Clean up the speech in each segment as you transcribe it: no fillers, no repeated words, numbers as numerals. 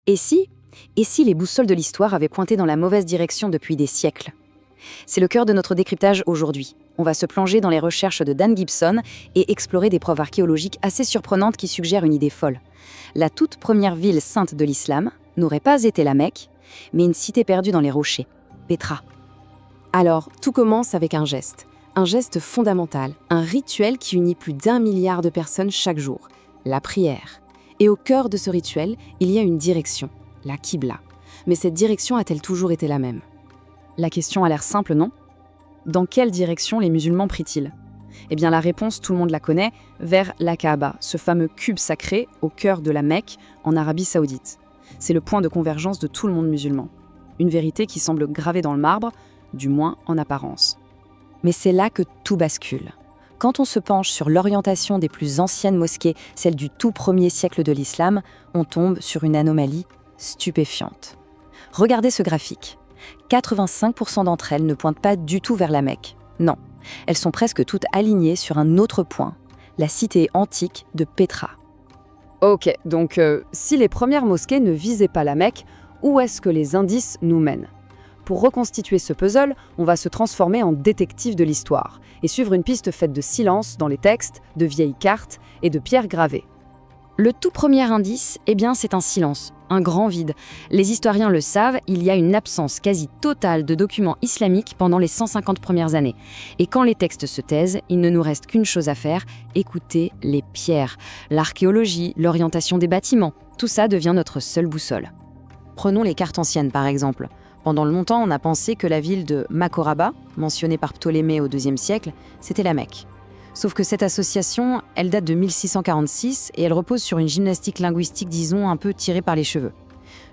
Et si Et si les boussoles de l'histoire avaient pointé dans la mauvaise direction depuis des siècles? C'est le cœur de notre décryptage aujourd'hui. On va se plonger dans les recherches de Dan Gibson et explorer des preuves archéologiques assez surprenantes qui suggèrent une idée folle. La toute première ville sainte de l'islam n'aurait pas été la Mecque, mais une cité perdue dans les rochers, Pétra. Alors, tout commence avec un geste fondamental, un rituel qui unit plus d'1 milliard de personnes chaque jour, la prière. Et au cœur de ce rituel, il y a une direction, la Qibla. Mais cette direction a-t-elle toujours été la même? La question a l'air simple, non? Dans quelle direction les musulmans prient-ils? Eh bien la réponse, tout le monde la connaît, vers la Kaaba, ce fameux cube sacré au cœur de la Mecque, en Arabie Saoudite. C'est le point de convergence de tout le monde musulman. Une vérité qui semble gravée dans le marbre, du moins en apparence. Mais c'est là que tout bascule. Quand on se penche sur l'orientation des plus anciennes mosquées, celles du tout premier siècle de l'islam, on tombe sur une anomalie stupéfiante. Regardez ce graphique. 85% d'entre elles ne pointent pas du tout vers la Mecque. Non, elles sont presque toutes alignées sur un autre point, la cité antique de Pétra. Ok, donc si les premières mosquées ne visaient pas la Mecque, où est-ce que les indices nous mènent? Pour reconstituer ce puzzle, on va se transformer en détective de l'histoire et suivre une piste faite de silence dans les textes, de vieilles cartes et de pierres gravées. Le tout premier indice, c'est un silence, un grand vide. Les historiens le savent, il y a une absence quasi totale de documents islamiques pendant les 150 premières années. Et quand les textes se taisent, il ne nous reste qu'une chose à faire, écouter les pierres. L'archéologie, l'orientation des bâtiments, tout ça devient notre seule boussole. Prenons les cartes anciennes par exemple. Pendant longtemps, on a pensé que la ville de Macoraba, mentionnée par Ptolémée au IIe siècle, c'était la Mecque. Sauf que cette association, elle date de 1646 et elle repose sur une gymnastique linguistique, disons, un peu tirée par les cheveux.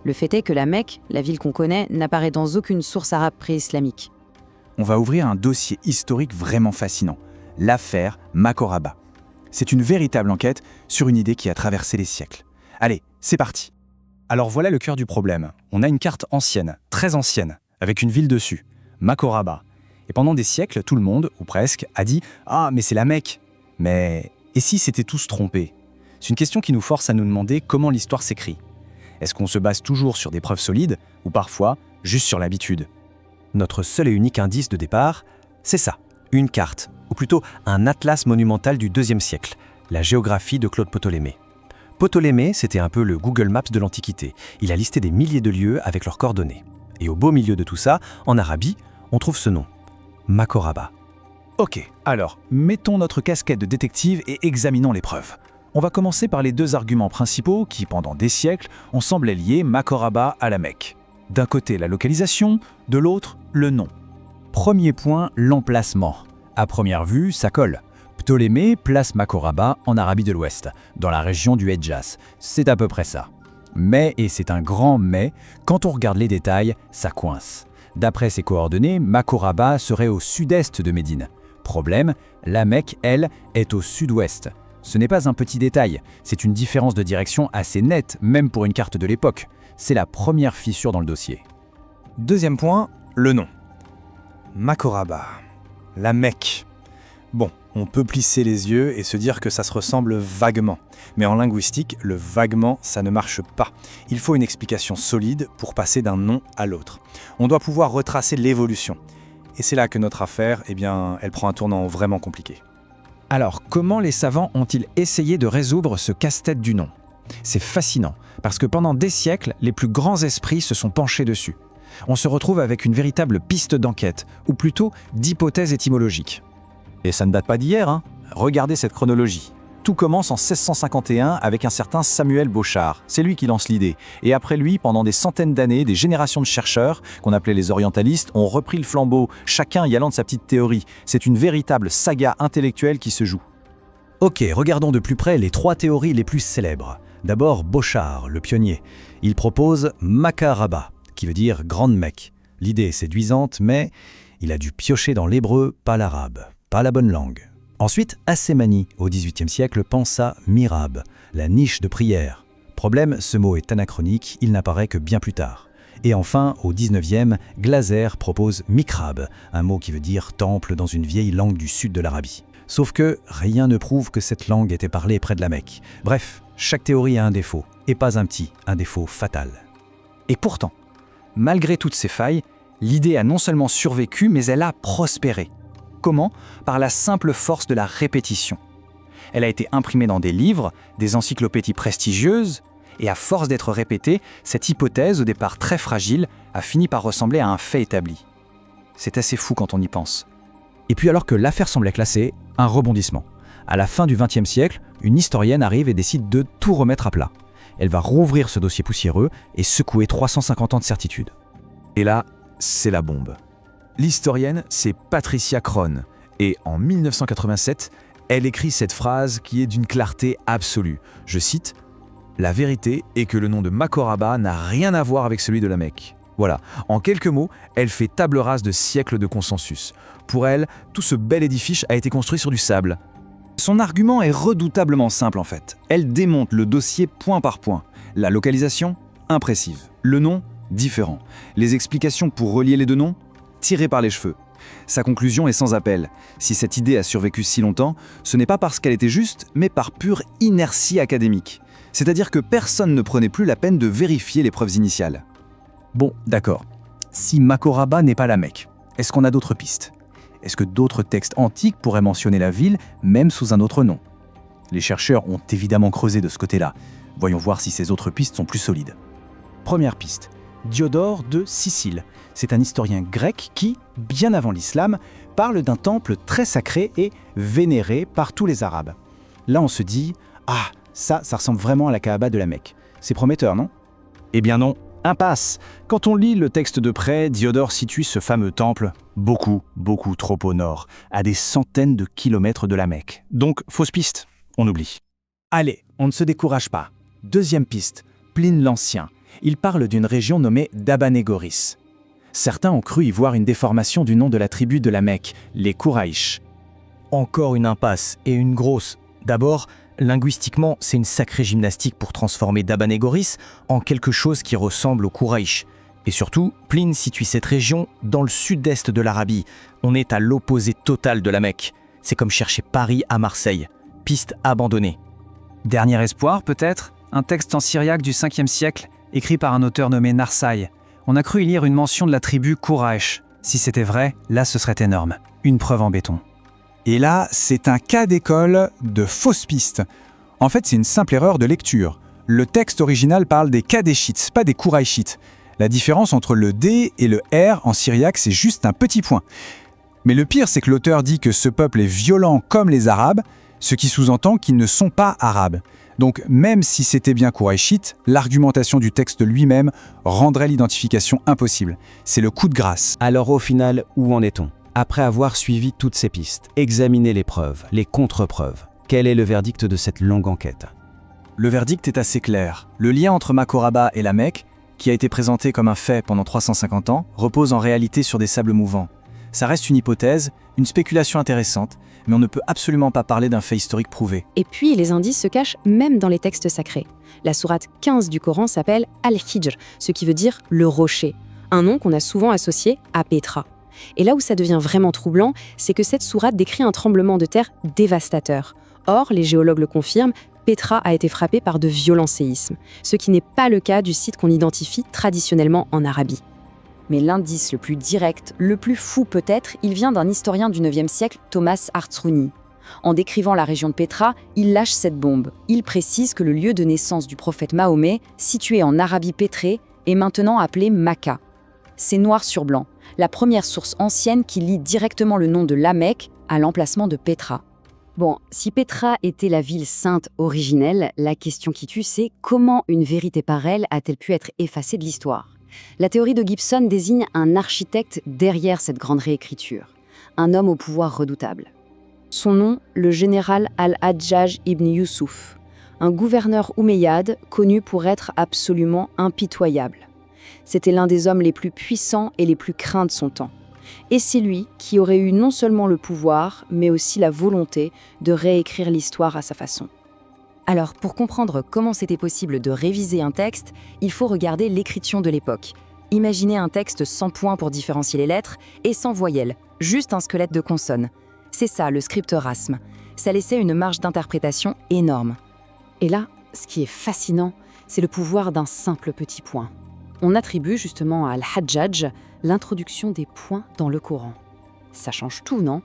Le fait est que la Mecque, la ville qu'on connaît, n'apparaît dans aucune source arabe pré-islamique. On va ouvrir un dossier historique vraiment fascinant, l'affaire Macoraba. C'est une véritable enquête sur une idée qui a traversé les siècles. Allez, c'est parti. Alors voilà le cœur du problème. On a une carte ancienne, très ancienne, avec une ville dessus, Macoraba. Et pendant des siècles, tout le monde, ou presque, a dit « Ah, mais c'est la Mecque !» Mais et si c'était tous trompés? C'est une question qui nous force à nous demander comment l'histoire s'écrit. Est-ce qu'on se base toujours sur des preuves solides, ou parfois juste sur l'habitude? Notre seul et unique indice de départ, c'est ça, une carte, ou plutôt un atlas monumental du IIe siècle, la géographie de Claude Ptolémée. Ptolémée, c'était un peu le Google Maps de l'Antiquité. Il a listé des milliers de lieux avec leurs coordonnées. Et au beau milieu de tout ça, en Arabie, on trouve ce nom, Macoraba. Ok, alors, mettons notre casquette de détective et examinons les preuves. On va commencer par les deux arguments principaux qui, pendant des siècles, ont semblé lier Macoraba à la Mecque. D'un côté, la localisation, de l'autre, le nom. Premier point, l'emplacement. À première vue, ça colle. Ptolémée place Macoraba en Arabie de l'Ouest, dans la région du Hedjaz. C'est à peu près ça. Mais, et c'est un grand mais, quand on regarde les détails, ça coince. D'après ses coordonnées, Macoraba serait au sud-est de Médine. Problème, la Mecque, elle, est au sud-ouest. Ce n'est pas un petit détail, c'est une différence de direction assez nette, même pour une carte de l'époque. C'est la première fissure dans le dossier. Deuxième point, le nom. Macoraba, la Mecque. Bon, on peut plisser les yeux et se dire que ça se ressemble vaguement. Mais en linguistique, le vaguement, ça ne marche pas. Il faut une explication solide pour passer d'un nom à l'autre. On doit pouvoir retracer l'évolution. Et c'est là que notre affaire, elle prend un tournant vraiment compliqué. Alors, comment les savants ont-ils essayé de résoudre ce casse-tête du nom? C'est fascinant, parce que pendant des siècles, les plus grands esprits se sont penchés dessus. On se retrouve avec une véritable piste d'enquête, ou plutôt d'hypothèse étymologique. Et ça ne date pas d'hier, hein. Regardez cette chronologie. Tout commence en 1651 avec un certain Samuel Bochart. C'est lui qui lance l'idée. Et après lui, pendant des centaines d'années, des générations de chercheurs, qu'on appelait les orientalistes, ont repris le flambeau, chacun y allant de sa petite théorie. C'est une véritable saga intellectuelle qui se joue. Ok, regardons de plus près les 3 théories les plus célèbres. D'abord, Bochart, le pionnier. Il propose Makaraba, qui veut dire Grande Mecque. L'idée est séduisante, mais il a dû piocher dans l'hébreu, pas l'arabe, pas la bonne langue. Ensuite, Assémani, au XVIIIe siècle, pensa Mirab, la niche de prière. Problème, ce mot est anachronique, il n'apparaît que bien plus tard. Et enfin, au XIXe, Glaser propose Mikrab, un mot qui veut dire temple dans une vieille langue du sud de l'Arabie. Sauf que rien ne prouve que cette langue était parlée près de la Mecque. Bref, Chaque théorie a un défaut, et pas un petit, un défaut fatal. Et pourtant, malgré toutes ces failles, l'idée a non seulement survécu, mais elle a prospéré. Comment? Par la simple force de la répétition. Elle a été imprimée dans des livres, des encyclopédies prestigieuses, et à force d'être répétée, cette hypothèse, au départ très fragile, a fini par ressembler à un fait établi. C'est assez fou quand on y pense. Et puis alors que l'affaire semblait classée, un rebondissement. À la fin du XXe siècle, une historienne arrive et décide de tout remettre à plat. Elle va rouvrir ce dossier poussiéreux et secouer 350 ans de certitude. Et là, c'est la bombe. L'historienne, c'est Patricia Crone. Et en 1987, elle écrit cette phrase qui est d'une clarté absolue. Je cite « La vérité est que le nom de Macoraba n'a rien à voir avec celui de la Mecque. » Voilà, en quelques mots, elle fait table rase de siècles de consensus. Pour elle, tout ce bel édifice a été construit sur du sable. Son argument est redoutablement simple en fait. Elle démonte le dossier point par point. La localisation, imprécise. Le nom, différent. Les explications pour relier les deux noms, tirées par les cheveux. Sa conclusion est sans appel. Si cette idée a survécu si longtemps, ce n'est pas parce qu'elle était juste, mais par pure inertie académique. C'est-à-dire que personne ne prenait plus la peine de vérifier les preuves initiales. Bon, d'accord. Si Macoraba n'est pas la Mecque, est-ce qu'on a d'autres pistes? Est-ce que d'autres textes antiques pourraient mentionner la ville, même sous un autre nom? Les chercheurs ont évidemment creusé de ce côté-là. Voyons voir si ces autres pistes sont plus solides. Première piste, Diodore de Sicile. C'est un historien grec qui, bien avant l'islam, parle d'un temple très sacré et vénéré par tous les Arabes. Là, on se dit « Ah, ça ressemble vraiment à la Kaaba de la Mecque. C'est prometteur, non ?» Eh bien non, impasse. Quand on lit le texte de près, Diodore situe ce fameux temple beaucoup trop au nord, à des centaines de kilomètres de la Mecque. Donc, fausse piste, on oublie. Allez, on ne se décourage pas. Deuxième piste, Pline l'Ancien. Il parle d'une région nommée Dabanégoris. Certains ont cru y voir une déformation du nom de la tribu de la Mecque, les Kouraïch. Encore une impasse, et une grosse. D'abord, linguistiquement, c'est une sacrée gymnastique pour transformer Dabanégoris en quelque chose qui ressemble aux Kouraïch. Et surtout, Pline situe cette région dans le sud-est de l'Arabie. On est à l'opposé total de la Mecque. C'est comme chercher Paris à Marseille. Piste abandonnée. Dernier espoir, peut-être? Un texte en syriaque du 5e siècle, écrit par un auteur nommé Narsai. On a cru y lire une mention de la tribu Kouraïch. Si c'était vrai, là ce serait énorme. Une preuve en béton. Et là, c'est un cas d'école de fausse piste. En fait, c'est une simple erreur de lecture. Le texte original parle des Kadéchites, pas des Kouraïchites. La différence entre le D et le R en syriaque, c'est juste un petit point. Mais le pire, c'est que l'auteur dit que ce peuple est violent comme les Arabes, ce qui sous-entend qu'ils ne sont pas arabes. Donc même si c'était bien Kouraïchite, l'argumentation du texte lui-même rendrait l'identification impossible. C'est le coup de grâce. Alors au final, où en est-on? Après avoir suivi toutes ces pistes, examiné les preuves, les contre-preuves, quel est le verdict de cette longue enquête? Le verdict est assez clair. Le lien entre Macoraba et la Mecque, qui a été présenté comme un fait pendant 350 ans, repose en réalité sur des sables mouvants. Ça reste une hypothèse, une spéculation intéressante, mais on ne peut absolument pas parler d'un fait historique prouvé. Et puis, les indices se cachent même dans les textes sacrés. La sourate 15 du Coran s'appelle Al-Hijr, ce qui veut dire « le rocher », un nom qu'on a souvent associé à Pétra. Et là où ça devient vraiment troublant, c'est que cette sourate décrit un tremblement de terre dévastateur. Or, les géologues le confirment, Pétra a été frappée par de violents séismes, ce qui n'est pas le cas du site qu'on identifie traditionnellement en Arabie. Mais l'indice le plus direct, le plus fou peut-être, il vient d'un historien du 9e siècle, Thomas Artzruni. En décrivant la région de Pétra, il lâche cette bombe. Il précise que le lieu de naissance du prophète Mahomet, situé en Arabie pétrée, est maintenant appelé Makka. C'est noir sur blanc, la première source ancienne qui lie directement le nom de la Mecque à l'emplacement de Pétra. Bon, si Pétra était la ville sainte originelle, la question qui tue, c'est comment une vérité pareille a-t-elle pu être effacée de l'histoire? La théorie de Gibson désigne un architecte derrière cette grande réécriture, un homme au pouvoir redoutable. Son nom, le général Al-Hajjaj ibn Youssouf, un gouverneur omeyyade connu pour être absolument impitoyable. C'était l'un des hommes les plus puissants et les plus craints de son temps. Et c'est lui qui aurait eu non seulement le pouvoir, mais aussi la volonté de réécrire l'histoire à sa façon. Alors, pour comprendre comment c'était possible de réviser un texte, il faut regarder l'écriture de l'époque. Imaginez un texte sans points pour différencier les lettres et sans voyelles, juste un squelette de consonnes. C'est ça, le scriptorasme. Ça laissait une marge d'interprétation énorme. Et là, ce qui est fascinant, c'est le pouvoir d'un simple petit point. On attribue justement à Al-Hajjaj l'introduction des points dans le Coran. Ça change tout, non?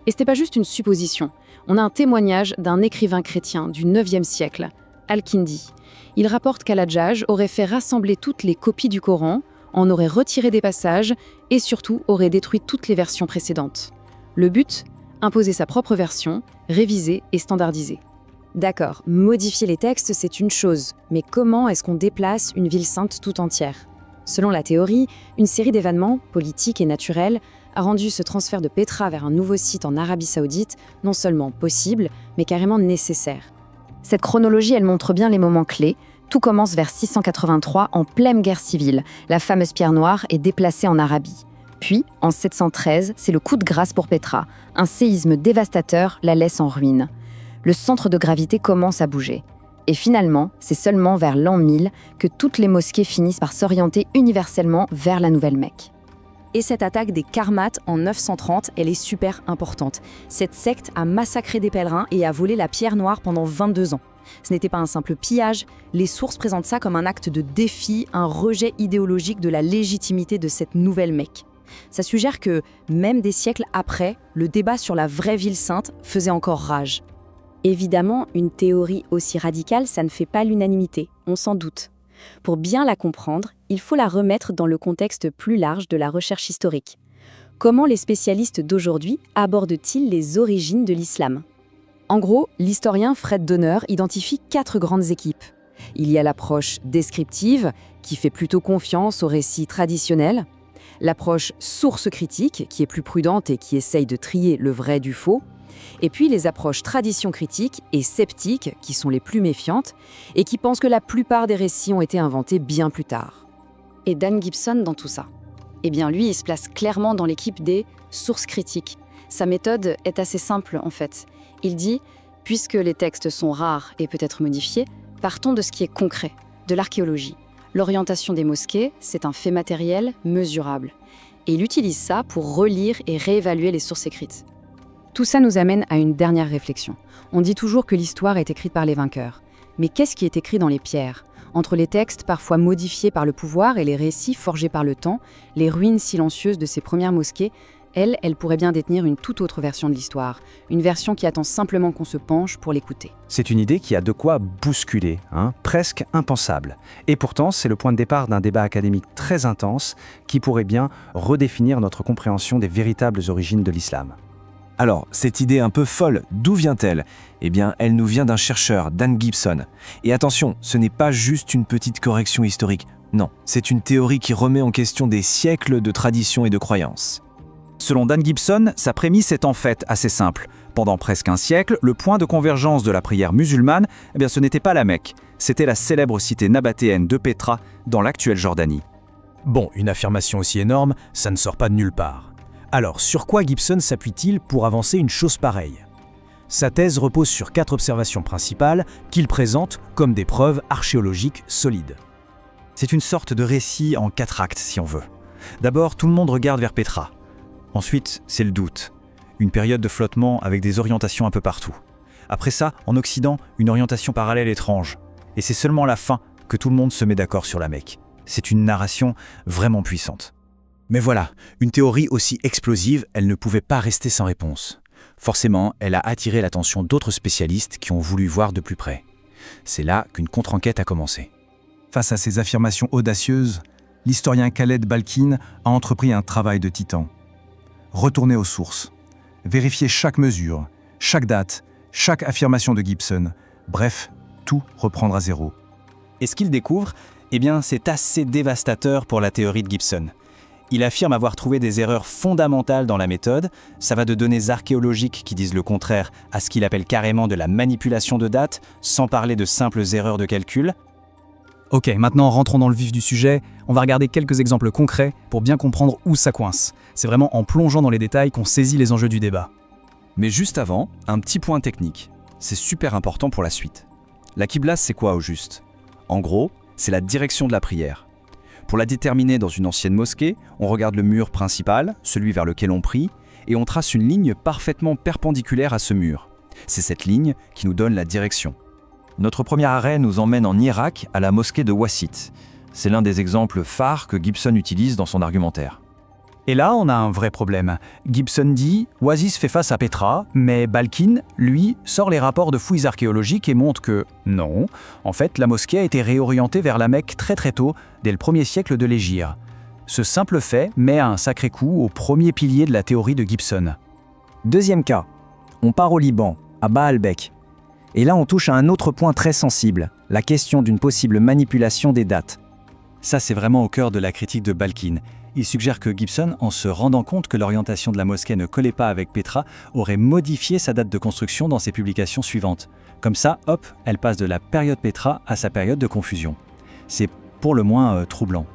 Et ce n'est pas juste une supposition. On a un témoignage d'un écrivain chrétien du 9e siècle, Al-Kindi. Il rapporte qu'Al-Hajjaj aurait fait rassembler toutes les copies du Coran, en aurait retiré des passages et surtout aurait détruit toutes les versions précédentes. Le but? Imposer sa propre version, réviser et standardiser. D'accord, modifier les textes, c'est une chose, mais comment est-ce qu'on déplace une ville sainte tout entière? Selon la théorie, une série d'événements, politiques et naturels, a rendu ce transfert de Petra vers un nouveau site en Arabie Saoudite non seulement possible, mais carrément nécessaire. Cette chronologie, elle montre bien les moments clés. Tout commence vers 683, en pleine guerre civile. La fameuse pierre noire est déplacée en Arabie. Puis, en 713, c'est le coup de grâce pour Petra. Un séisme dévastateur la laisse en ruine. Le centre de gravité commence à bouger. Et finalement, c'est seulement vers l'an 1000 que toutes les mosquées finissent par s'orienter universellement vers la nouvelle Mecque. Et cette attaque des Karmates en 930, elle est super importante. Cette secte a massacré des pèlerins et a volé la pierre noire pendant 22 ans. Ce n'était pas un simple pillage, les sources présentent ça comme un acte de défi, un rejet idéologique de la légitimité de cette nouvelle Mecque. Ça suggère que, même des siècles après, le débat sur la vraie ville sainte faisait encore rage. Évidemment, une théorie aussi radicale, ça ne fait pas l'unanimité, on s'en doute. Pour bien la comprendre, il faut la remettre dans le contexte plus large de la recherche historique. Comment les spécialistes d'aujourd'hui abordent-ils les origines de l'islam ? En gros, l'historien Fred Donner identifie 4 grandes équipes. Il y a l'approche descriptive, qui fait plutôt confiance aux récits traditionnels, l'approche source critique, qui est plus prudente et qui essaye de trier le vrai du faux, et puis les approches tradition critique et sceptiques, qui sont les plus méfiantes, et qui pensent que la plupart des récits ont été inventés bien plus tard. Et Dan Gibson dans tout ça? Eh bien lui, il se place clairement dans l'équipe des sources critiques. Sa méthode est assez simple en fait. Il dit, puisque les textes sont rares et peut-être modifiés, partons de ce qui est concret, de l'archéologie. L'orientation des mosquées, c'est un fait matériel, mesurable. Et il utilise ça pour relire et réévaluer les sources écrites. Tout ça nous amène à une dernière réflexion. On dit toujours que l'histoire est écrite par les vainqueurs. Mais qu'est-ce qui est écrit dans les pierres ? Entre les textes parfois modifiés par le pouvoir et les récits forgés par le temps, les ruines silencieuses de ces premières mosquées, elles pourraient bien détenir une toute autre version de l'histoire. Une version qui attend simplement qu'on se penche pour l'écouter. C'est une idée qui a de quoi bousculer, presque impensable. Et pourtant, c'est le point de départ d'un débat académique très intense qui pourrait bien redéfinir notre compréhension des véritables origines de l'islam. Alors, cette idée un peu folle, d'où vient-elle ? Eh bien, elle nous vient d'un chercheur, Dan Gibson. Et attention, ce n'est pas juste une petite correction historique. Non, c'est une théorie qui remet en question des siècles de traditions et de croyances. Selon Dan Gibson, sa prémisse est en fait assez simple. Pendant presque un siècle, le point de convergence de la prière musulmane, ce n'était pas la Mecque, c'était la célèbre cité nabatéenne de Petra, dans l'actuelle Jordanie. Bon, une affirmation aussi énorme, ça ne sort pas de nulle part. Alors, sur quoi Gibson s'appuie-t-il pour avancer une chose pareille ? Sa thèse repose sur 4 observations principales qu'il présente comme des preuves archéologiques solides. C'est une sorte de récit en 4 actes, si on veut. D'abord, tout le monde regarde vers Petra. Ensuite, c'est le doute. Une période de flottement avec des orientations un peu partout. Après ça, en Occident, une orientation parallèle étrange. Et c'est seulement à la fin que tout le monde se met d'accord sur la Mecque. C'est une narration vraiment puissante. Mais voilà, une théorie aussi explosive, elle ne pouvait pas rester sans réponse. Forcément, elle a attiré l'attention d'autres spécialistes qui ont voulu voir de plus près. C'est là qu'une contre-enquête a commencé. Face à ces affirmations audacieuses, l'historien Khaled Balkin a entrepris un travail de titan. Retourner aux sources, vérifier chaque mesure, chaque date, chaque affirmation de Gibson, bref, tout reprendre à zéro. Et ce qu'il découvre, c'est assez dévastateur pour la théorie de Gibson. Il affirme avoir trouvé des erreurs fondamentales dans la méthode, ça va de données archéologiques qui disent le contraire à ce qu'il appelle carrément de la manipulation de dates, sans parler de simples erreurs de calcul. Ok, maintenant rentrons dans le vif du sujet, on va regarder quelques exemples concrets pour bien comprendre où ça coince. C'est vraiment en plongeant dans les détails qu'on saisit les enjeux du débat. Mais juste avant, un petit point technique. C'est super important pour la suite. La Qibla, c'est quoi au juste ? En gros, c'est la direction de la prière. Pour la déterminer dans une ancienne mosquée, on regarde le mur principal, celui vers lequel on prie, et on trace une ligne parfaitement perpendiculaire à ce mur. C'est cette ligne qui nous donne la direction. Notre premier arrêt nous emmène en Irak, à la mosquée de Wassit. C'est l'un des exemples phares que Gibson utilise dans son argumentaire. Et là, on a un vrai problème. Gibson dit « Oasis fait face à Petra », mais Balkin, lui, sort les rapports de fouilles archéologiques et montre que, non, en fait, la mosquée a été réorientée vers la Mecque très très tôt, dès le 1er siècle de l'Hégire. Ce simple fait met un sacré coup au premier pilier de la théorie de Gibson. Deuxième cas, on part au Liban, à Baalbek. Et là, on touche à un autre point très sensible, la question d'une possible manipulation des dates. Ça, c'est vraiment au cœur de la critique de Balkin. Il suggère que Gibson, en se rendant compte que l'orientation de la mosquée ne collait pas avec Petra, aurait modifié sa date de construction dans ses publications suivantes. Comme ça, hop, elle passe de la période Petra à sa période de confusion. C'est pour le moins troublant.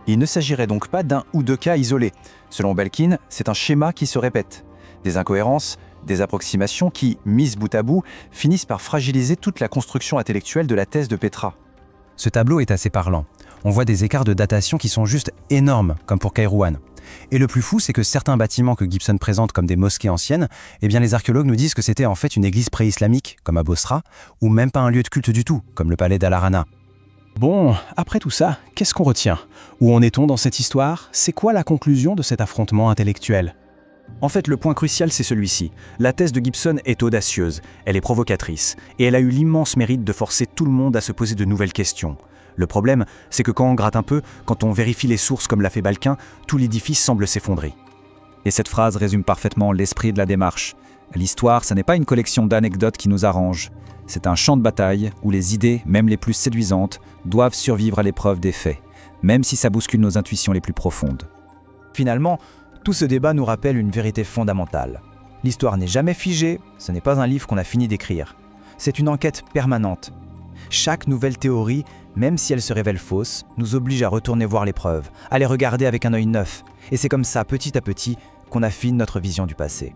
Il ne s'agirait donc pas d'un ou deux cas isolés. Selon Balkin, c'est un schéma qui se répète. Des incohérences, des approximations qui, mises bout à bout, finissent par fragiliser toute la construction intellectuelle de la thèse de Petra. Ce tableau est assez parlant. On voit des écarts de datation qui sont juste énormes, comme pour Kairouan. Et le plus fou, c'est que certains bâtiments que Gibson présente comme des mosquées anciennes, eh bien les archéologues nous disent que c'était en fait une église pré-islamique, comme à Bosra, ou même pas un lieu de culte du tout, comme le palais d'Al-Arana. Bon, après tout ça, qu'est-ce qu'on retient? Où en est-on dans cette histoire? C'est quoi la conclusion de cet affrontement intellectuel? En fait, le point crucial, c'est celui-ci. La thèse de Gibson est audacieuse, elle est provocatrice, et elle a eu l'immense mérite de forcer tout le monde à se poser de nouvelles questions. Le problème, c'est que quand on gratte un peu, quand on vérifie les sources comme l'a fait Balkin, tout l'édifice semble s'effondrer. Et cette phrase résume parfaitement l'esprit de la démarche. L'histoire, ça n'est pas une collection d'anecdotes qui nous arrange. C'est un champ de bataille où les idées, même les plus séduisantes, doivent survivre à l'épreuve des faits, même si ça bouscule nos intuitions les plus profondes. Finalement, tout ce débat nous rappelle une vérité fondamentale. L'histoire n'est jamais figée, ce n'est pas un livre qu'on a fini d'écrire. C'est une enquête permanente. Chaque nouvelle théorie, même si elle se révèle fausse, nous oblige à retourner voir les preuves, à les regarder avec un œil neuf. Et c'est comme ça, petit à petit, qu'on affine notre vision du passé.